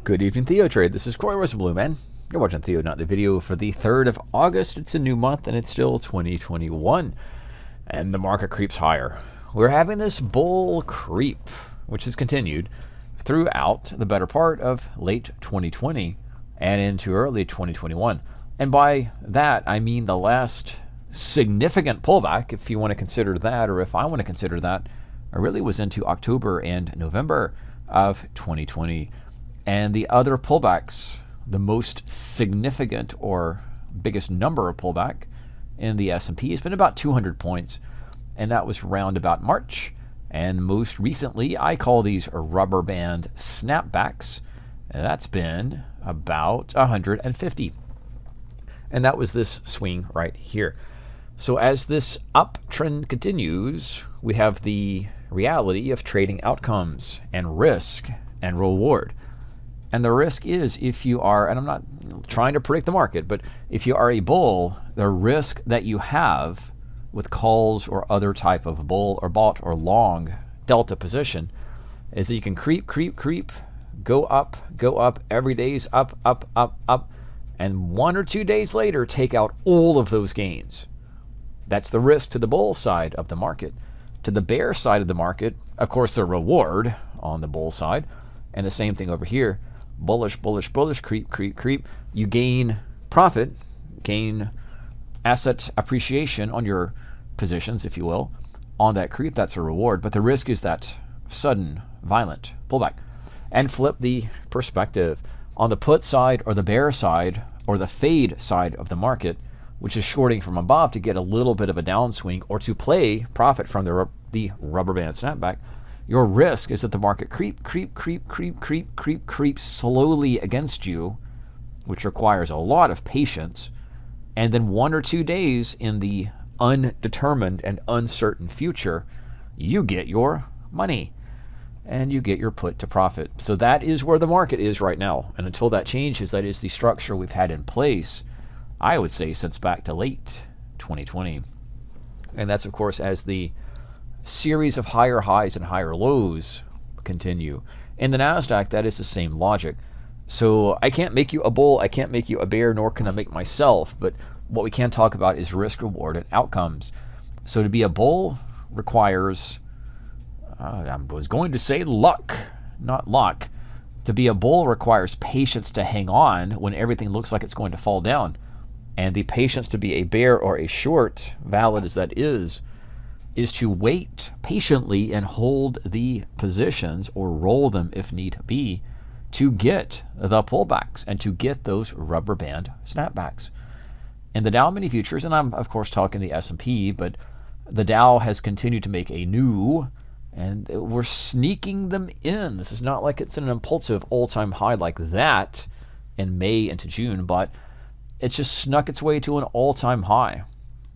Good evening, TheoTrade. This is Corey Rosenblum, man. You're watching Theo, not the video, for the 3rd of August. It's a new month, and it's still 2021. And the market creeps higher. We're having this bull creep, which has continued throughout the better part of late 2020 and into early 2021. And by that, I mean the last significant pullback, if you want to consider that, or if I want to consider that, really was into October and November of 2020. And the other pullbacks, the most significant or biggest number of pullback in the S&P has been about 200 points. And that was round about March. And most recently, I call these rubber band snapbacks. And that's been about 150. And that was this swing right here. So as this uptrend continues, we have the reality of trading outcomes and risk and reward. And the risk is, if you are, and I'm not trying to predict the market, but if you are a bull, the risk that you have with calls or other type of bull or bought or long delta position is that you can creep, go up, every day's up, and 1 or 2 days later take out all of those gains. That's the risk to the bull side of the market. To the bear side of the market, of course, the reward on the bull side, and the same thing over here. Bullish, creep. You gain profit, gain asset appreciation on your positions, if you will, on that creep. That's a reward. But the risk is that sudden, violent pullback. And flip the perspective. On the put side or the bear side or the fade side of the market, which is shorting from above to get a little bit of a downswing or to play profit from the rubber band snapback, your risk is that the market creeps slowly against you, which requires a lot of patience, and then 1 or 2 days in the undetermined and uncertain future, you get your money and you get your put to profit. So that is where the market is right now. And until that changes, that is the structure we've had in place, I would say, since back to late 2020. And that's, of course, as the series of higher highs and higher lows continue. In the Nasdaq, that is the same logic. So I can't make you a bull, I can't make you a bear, nor can I make myself. But what we can talk about is risk, reward, and outcomes. So to be a bull requires, I was going to say luck, not luck. To be a bull requires patience to hang on when everything looks like it's going to fall down. And the patience to be a bear or a short, valid as that is to wait patiently and hold the positions or roll them if need be to get the pullbacks and to get those rubber band snapbacks. In the Dow mini futures, and I'm of course talking the S&P, but the Dow has continued to make a new, and we're sneaking them in. This is not like it's an impulsive all-time high like that in May into June, but it just snuck its way to an all-time high.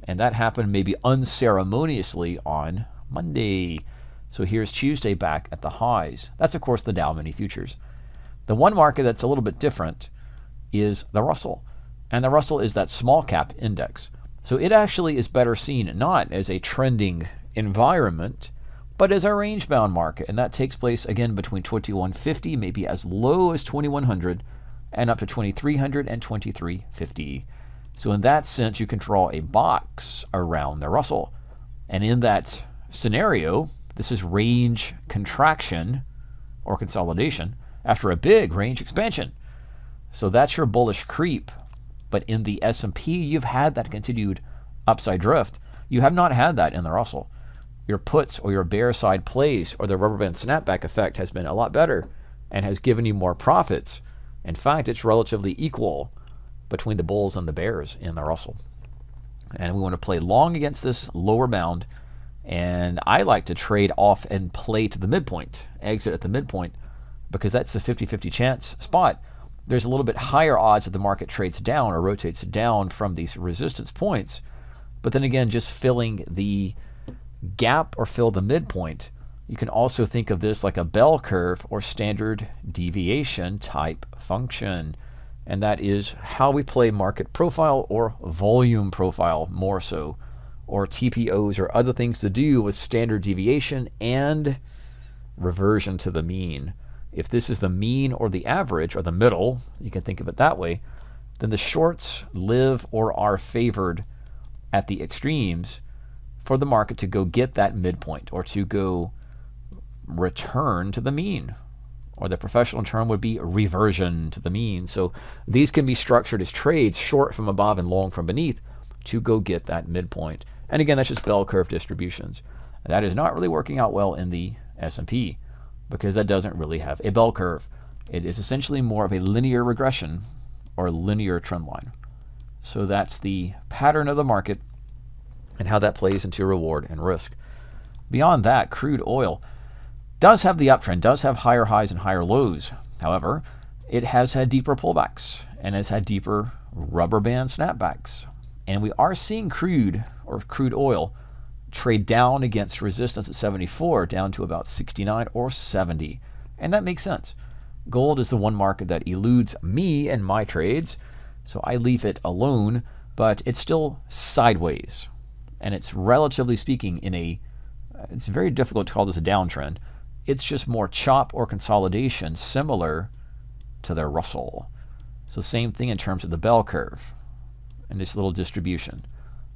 And that happened maybe unceremoniously on Monday. So here's Tuesday back at the highs. That's, of course, the Dow mini futures. The one market that's a little bit different is the Russell. And the Russell is that small cap index. So it actually is better seen not as a trending environment, but as a range-bound market. And that takes place, again, between 2150, maybe as low as 2100, and up to 2300 and 2350. So in that sense, you can draw a box around the Russell. And in that scenario, this is range contraction or consolidation after a big range expansion. So that's your bullish creep. But in the S&P, you've had that continued upside drift. You have not had that in the Russell. Your puts or your bear side plays or the rubber band snapback effect has been a lot better and has given you more profits. In fact, it's relatively equal between the bulls and the bears in the Russell. And we want to play long against this lower bound. And I like to trade off and play to the midpoint, exit at the midpoint, because that's a 50-50 chance spot. There's a little bit higher odds that the market trades down or rotates down from these resistance points. But then again, just filling the gap or fill the midpoint, you can also think of this like a bell curve or standard deviation type function. And that is how we play market profile or volume profile more so, or TPOs or other things to do with standard deviation and reversion to the mean. if this is the mean or the average or the middle, you can think of it that way, then the shorts live or are favored at the extremes for the market to go get that midpoint or to go return to the mean, or the professional term would be reversion to the mean. So these can be structured as trades, short from above and long from beneath, to go get that midpoint. And again, that's just bell curve distributions. That is not really working out well in the S&P because that doesn't really have a bell curve. It is essentially more of a linear regression or linear trend line. So that's the pattern of the market and how that plays into reward and risk. Beyond that, crude oil does have the uptrend, does have higher highs and higher lows. However, it has had deeper pullbacks and has had deeper rubber band snapbacks. And we are seeing crude oil trade down against resistance at 74, down to about 69 or 70. And that makes sense. Gold is the one market that eludes me and my trades, so I leave it alone, but it's still sideways. And it's relatively speaking it's very difficult to call this a downtrend. It's just more chop or consolidation similar to the Russell. So same thing in terms of the bell curve and this little distribution.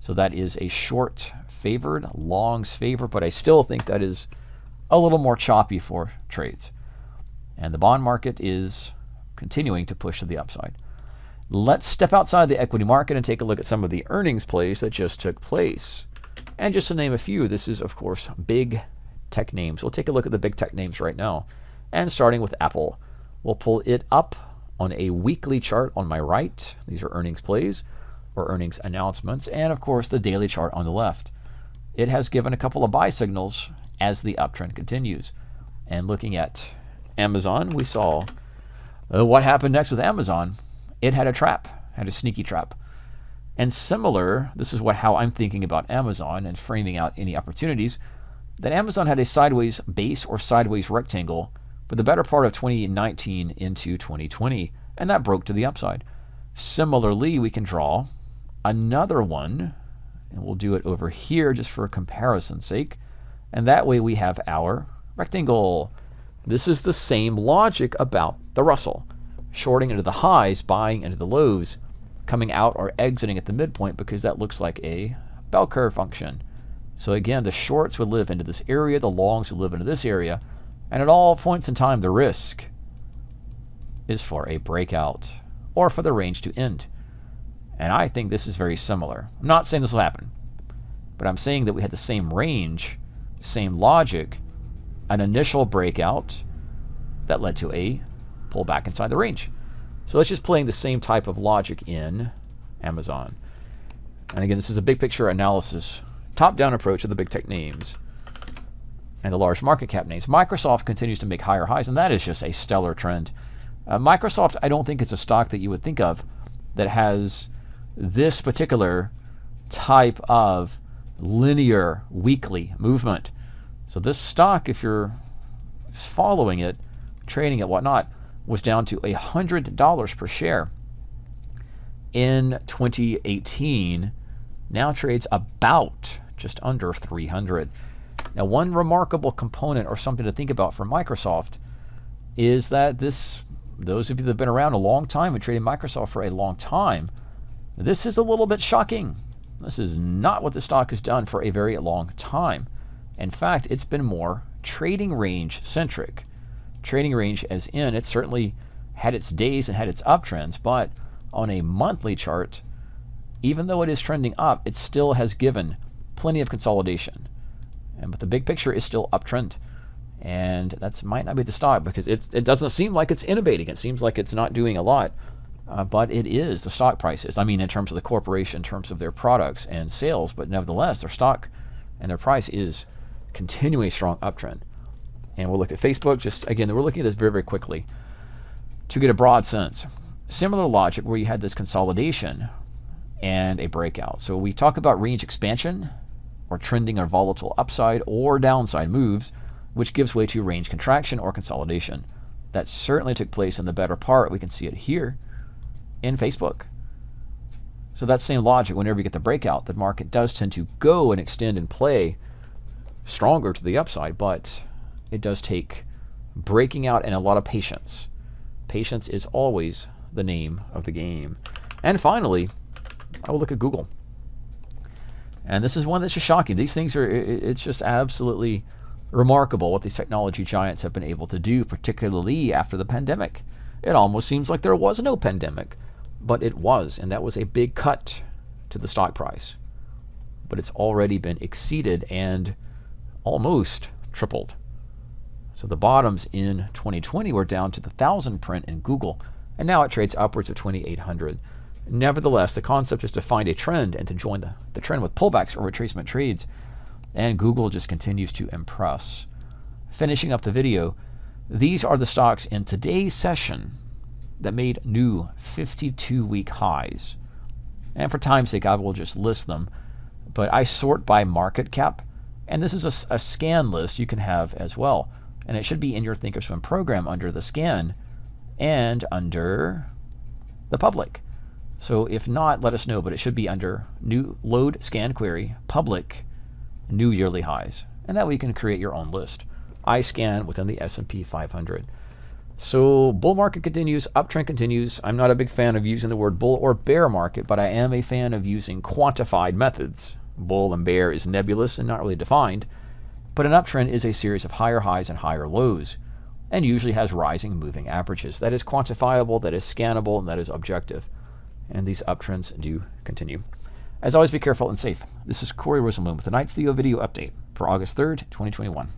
So that is a short favored, longs favored, but I still think that is a little more choppy for trades. And the bond market is continuing to push to the upside. Let's step outside the equity market and take a look at some of the earnings plays that just took place. And just to name a few, this is, of course, big tech names. We'll take a look at the big tech names right now. And starting with Apple, we'll pull it up on a weekly chart on my right. These are earnings plays or earnings announcements. And, of course, the daily chart on the left. It has given a couple of buy signals as the uptrend continues. And looking at Amazon, we saw what happened next with Amazon. It had a trap, had a sneaky trap. And similar, this is how I'm thinking about Amazon and framing out any opportunities, that Amazon had a sideways base or sideways rectangle for the better part of 2019 into 2020, and that broke to the upside. Similarly, we can draw another one, and we'll do it over here just for comparison's sake, and that way we have our rectangle. This is the same logic about the Russell. Shorting into the highs, buying into the lows, coming out or exiting at the midpoint because that looks like a bell curve function. So again, the shorts would live into this area, the longs would live into this area, and at all points in time, the risk is for a breakout or for the range to end. And I think this is very similar. I'm not saying this will happen, but I'm saying that we had the same range, same logic, an initial breakout that led to a pull back inside the range. So let's just playing the same type of logic in Amazon. And again, this is a big picture analysis, top-down approach of the big tech names and the large market cap names. Microsoft continues to make higher highs, and that is just a stellar trend. Microsoft, I don't think it's a stock that you would think of that has this particular type of linear weekly movement. So this stock, if you're following it, trading it, whatnot, was down to $100 per share in 2018. Now trades about just under 300. Now, one remarkable component or something to think about for Microsoft is that those of you that have been around a long time and traded Microsoft for a long time, this is a little bit shocking. This is not what the stock has done for a very long time. In fact, it's been more trading range centric. Trading range as in, it certainly had its days and had its uptrends, but on a monthly chart, even though it is trending up, it still has given plenty of consolidation. But the big picture is still uptrend. And that might not be the stock because it doesn't seem like it's innovating. It seems like it's not doing a lot, but it is. The stock prices, I mean, in terms of the corporation, in terms of their products and sales, but nevertheless, their stock and their price is continuing a strong uptrend. And we'll look at Facebook. Just again, we're looking at this very, very quickly to get a broad sense. Similar logic where you had this consolidation and a breakout. So we talk about range expansion or trending or volatile upside or downside moves, which gives way to range contraction or consolidation. That certainly took place in the better part. We can see it here in Facebook. So that same logic, whenever you get the breakout, the market does tend to go and extend and play stronger to the upside, but it does take breaking out, and a lot of patience. Patience is always the name of the game. And finally, I will look at Google. And this is one that's just shocking. These things are, it's just absolutely remarkable what these technology giants have been able to do, particularly after the pandemic. It almost seems like there was no pandemic, but it was, and that was a big cut to the stock price. But it's already been exceeded and almost tripled. So the bottoms in 2020 were down to the 1,000 print in Google, and now it trades upwards of 2,800. Nevertheless, the concept is to find a trend and to join the trend with pullbacks or retracement trades, and Google just continues to impress. Finishing up the video, these are the stocks in today's session that made new 52-week highs. And for time's sake, I will just list them, but I sort by market cap, and this is a scan list you can have as well. And it should be in your thinkorswim program under the scan and under the public. So if not, let us know, but it should be under new load scan query, public, new yearly highs. And that way you can create your own list. I scan within the S&P 500. So bull market continues, uptrend continues. I'm not a big fan of using the word bull or bear market, but I am a fan of using quantified methods. Bull and bear is nebulous and not really defined, but an uptrend is a series of higher highs and higher lows, and usually has rising moving averages. That is quantifiable, that is scannable, and that is objective. And these uptrends do continue. As always, be careful and safe. This is Corey Rosenblum with tonight's Theo video update for August 3rd, 2021.